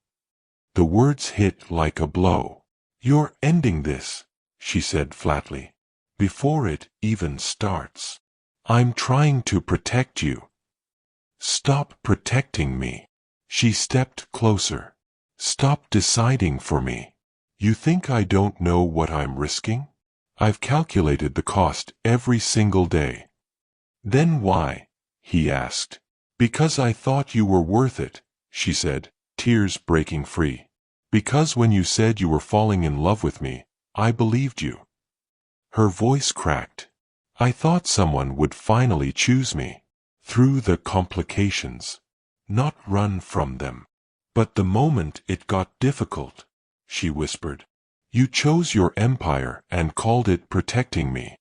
The words hit like a blow. "You're ending this," she said flatly, "before it even starts. I'm trying to protect you." "Stop protecting me." She stepped closer. "Stop deciding for me. You think I don't know what I'm risking? I've calculated the cost every single day." "Then why?" he asked. "Because I thought you were worth it," she said, tears breaking free. "Because when you said you were falling in love with me, I believed you." Her voice cracked. "I thought someone would finally choose me. Through the complications. Not run from them. But the moment it got difficult," she whispered, "you chose your empire and called it protecting me."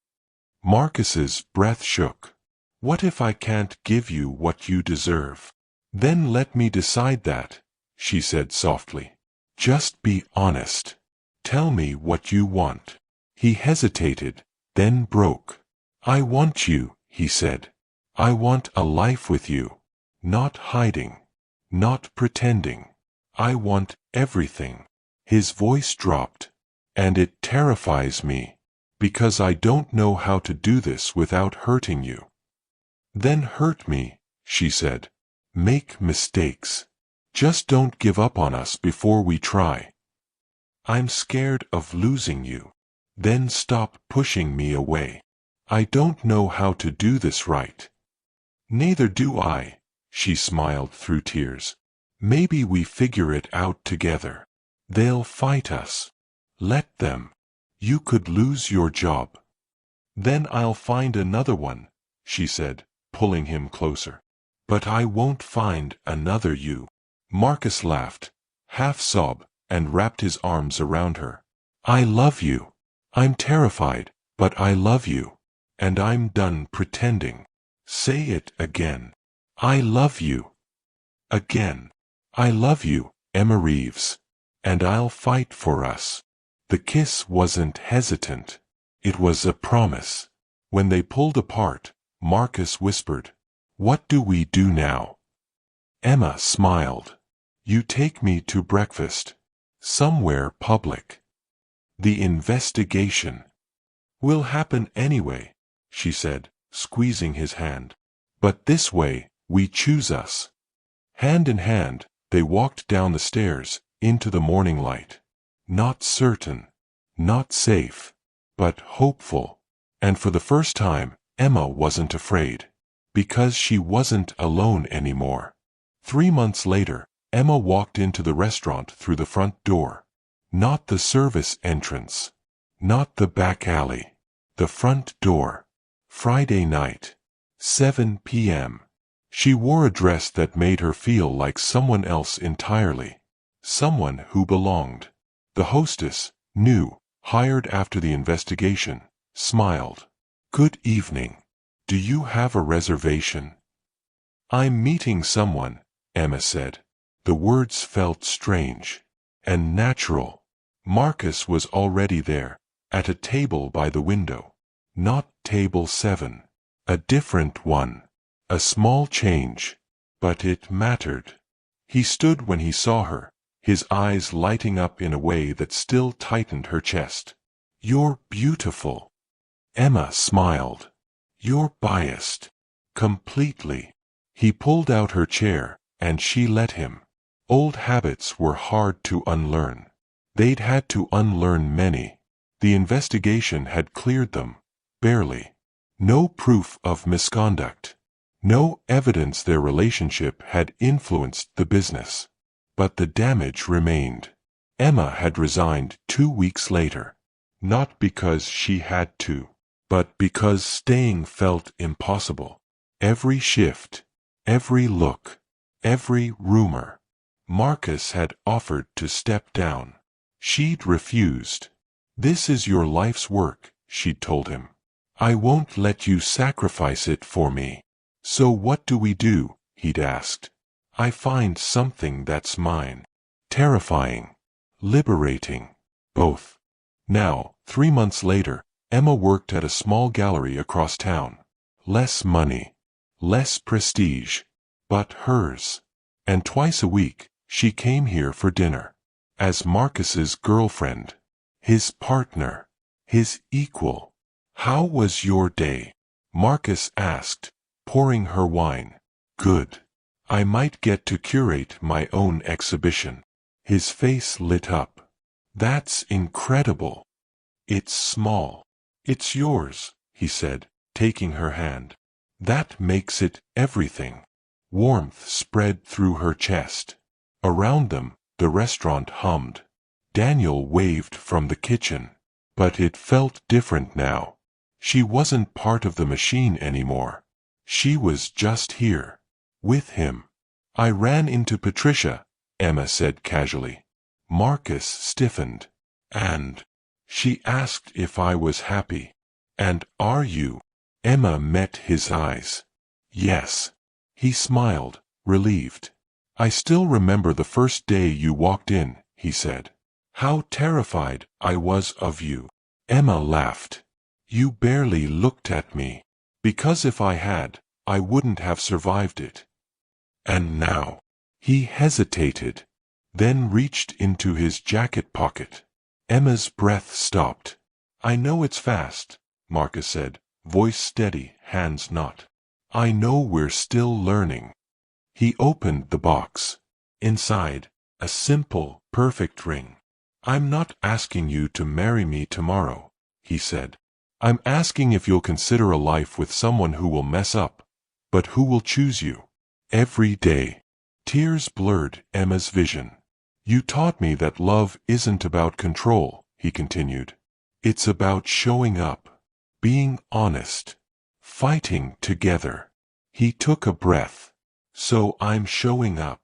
Marcus's breath shook. "What if I can't give you what you deserve?" "Then let me decide that," she said softly. "Just be honest. Tell me what you want." He hesitated, then broke. "I want you," he said. "I want a life with you. Not hiding. Not pretending. I want everything." His voice dropped. "And it terrifies me. Because I don't know how to do this without hurting you." "Then hurt me," she said. "Make mistakes. Just don't give up on us before we try." "I'm scared of losing you." "Then stop pushing me away. I don't know how to do this right." "Neither do I," she smiled through tears. "Maybe we figure it out together. They'll fight us. Let them. You could lose your job." "Then I'll find another one," she said, pulling him closer. "But I won't find another you." Marcus laughed, half-sob, and wrapped his arms around her. "I love you. I'm terrified, but I love you. And I'm done pretending." "Say it again." "I love you." "Again." "I love you, Emma Reeves. And I'll fight for us." The kiss wasn't hesitant. It was a promise. When they pulled apart, Marcus whispered, "What do we do now?" Emma smiled. "You take me to breakfast. Somewhere public. The investigation will happen anyway," she said, squeezing his hand. "But this way, we choose us." Hand in hand, they walked down the stairs, into the morning light. Not certain. Not safe. But hopeful. And for the first time, Emma wasn't afraid. Because she wasn't alone anymore. 3 months later, Emma walked into the restaurant through the front door. Not the service entrance. Not the back alley. The front door. Friday night. 7 p.m. She wore a dress that made her feel like someone else entirely. Someone who belonged. The hostess, new, hired after the investigation, smiled. "Good evening. Do you have a reservation?" "I'm meeting someone," Emma said. The words felt strange. And natural. Marcus was already there, at a table by the window. Not table 7. A different one. A small change. But it mattered. He stood when he saw her, his eyes lighting up in a way that still tightened her chest. "You're beautiful." Emma smiled. "You're biased." Completely. He pulled out her chair, and she let him. Old habits were hard to unlearn. They'd had to unlearn many. The investigation had cleared them. Barely. No proof of misconduct. No evidence their relationship had influenced the business. But the damage remained. Emma had resigned 2 weeks later. Not because she had to, but because staying felt impossible. Every shift, every look, every rumor. Marcus had offered to step down. She'd refused. "This is your life's work," she'd told him. "I won't let you sacrifice it for me." "So what do we do?" he'd asked. "I find something that's mine." Terrifying. Liberating. Both. Now, 3 months later, Emma worked at a small gallery across town. Less money. Less prestige. But hers. And twice a week, she came here for dinner. As Marcus's girlfriend. his partner, his equal. "How was your day?" Marcus asked, pouring her wine. "Good. I might get to curate my own exhibition." His face lit up. "That's incredible." "It's small. It's yours," he said, taking her hand. "That makes it everything." Warmth spread through her chest. Around them, the restaurant hummed. Daniel waved from the kitchen. But it felt different now. She wasn't part of the machine anymore. She was just here, with him. "I ran into Patricia," Emma said casually. Marcus stiffened. "And?" She asked if I was happy. "And are you?" Emma met his eyes. "Yes." He smiled, relieved. "I still remember the first day you walked in," he said. "How terrified I was of you." Emma laughed. "You barely looked at me. Because if I had, I wouldn't have survived it." "And now?" He hesitated, then reached into his jacket pocket. Emma's breath stopped. "I know it's fast," Marcus said, voice steady, hands not. "I know we're still learning." He opened the box. Inside, a simple, perfect ring. "I'm not asking you to marry me tomorrow," he said. "I'm asking if you'll consider a life with someone who will mess up, but who will choose you every day." Tears blurred Emma's vision. "You taught me that love isn't about control," he continued. "It's about showing up, being honest, fighting together." He took a breath. "So I'm showing up."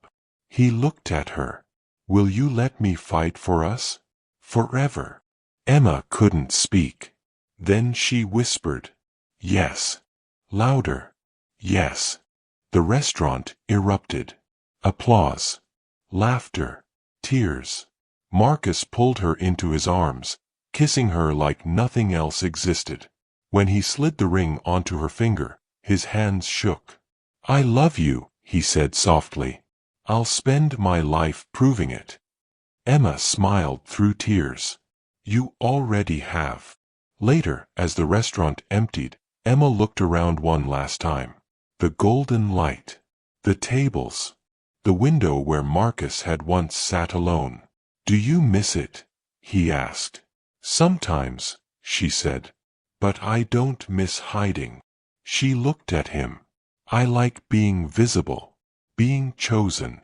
He looked at her. "Will you let me fight for us? Forever?" Emma couldn't speak. Then she whispered, "Yes." Louder. "Yes." The restaurant erupted. Applause. Laughter. Tears. Marcus pulled her into his arms, kissing her like nothing else existed. When he slid the ring onto her finger, his hands shook. "I love you," he said softly. "I'll spend my life proving it." Emma smiled through tears. "You already have." Later, as the restaurant emptied, Emma looked around one last time. The golden light. The tables. The window where Marcus had once sat alone. "Do you miss it?" he asked. "Sometimes," she said. "But I don't miss hiding." She looked at him. "I like being visible, being chosen."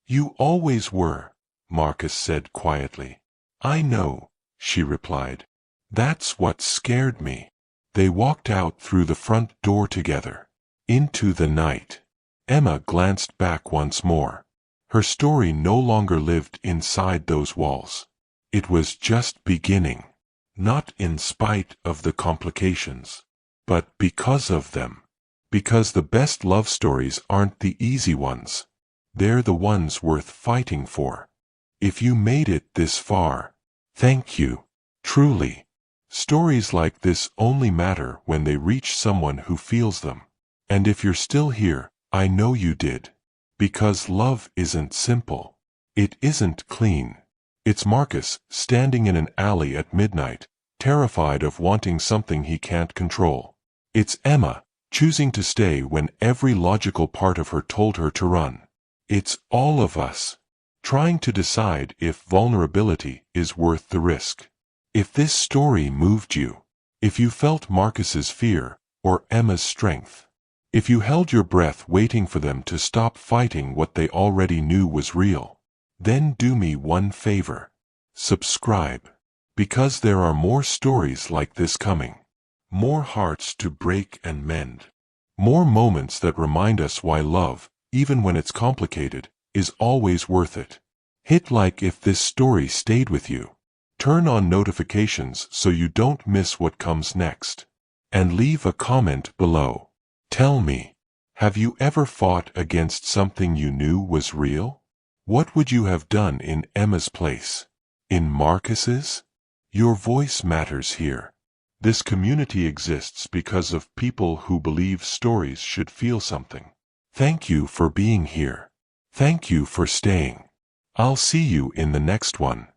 "You always were," Marcus said quietly. "I know," she replied. "That's what scared me." They walked out through the front door together. Into the night. Emma glanced back once more. Her story no longer lived inside those walls. It was just beginning. Not in spite of the complications, but because of them. Because the best love stories aren't the easy ones. They're the ones worth fighting for. If you made it this far, thank you. Truly. Stories like this only matter when they reach someone who feels them. And if you're still here, I know you did. Because love isn't simple. It isn't clean. It's Marcus standing in an alley at midnight, terrified of wanting something he can't control. It's Emma choosing to stay when every logical part of her told her to run. It's all of us trying to decide if vulnerability is worth the risk. If this story moved you, if you felt Marcus's fear or Emma's strength, if you held your breath waiting for them to stop fighting what they already knew was real, then do me one favor. Subscribe. Because there are more stories like this coming. More hearts to break and mend. More moments that remind us why love, even when it's complicated, is always worth it. Hit like if this story stayed with you. Turn on notifications so you don't miss what comes next. And leave a comment below. Tell me, have you ever fought against something you knew was real? What would you have done in Emma's place? In Marcus's? Your voice matters here. This community exists because of people who believe stories should feel something. Thank you for being here. Thank you for staying. I'll see you in the next one.